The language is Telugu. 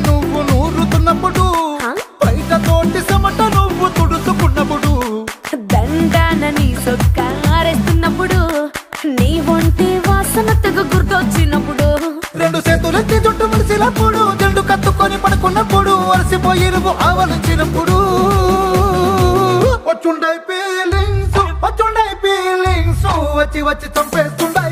నువ్వు నూరుతున్నప్పుడు బయట తోటి సమట నువ్వు తుడుచుకున్నప్పుడు దండాన నీ సొక్కారేస్తున్నప్పుడు నీ ఒంటి వాసన తెగ గుర్తొచ్చినప్పుడు రెండు చేతులెత్తి చుట్టూ మలిసినప్పుడు జండు కత్తుకొని పడుకున్నప్పుడు అలసిపోయి నువ్వు ఆవలించినప్పుడు వచ్చుండై ఫీలింగ్స్ వచ్చి వచ్చి చంపేస్తుండై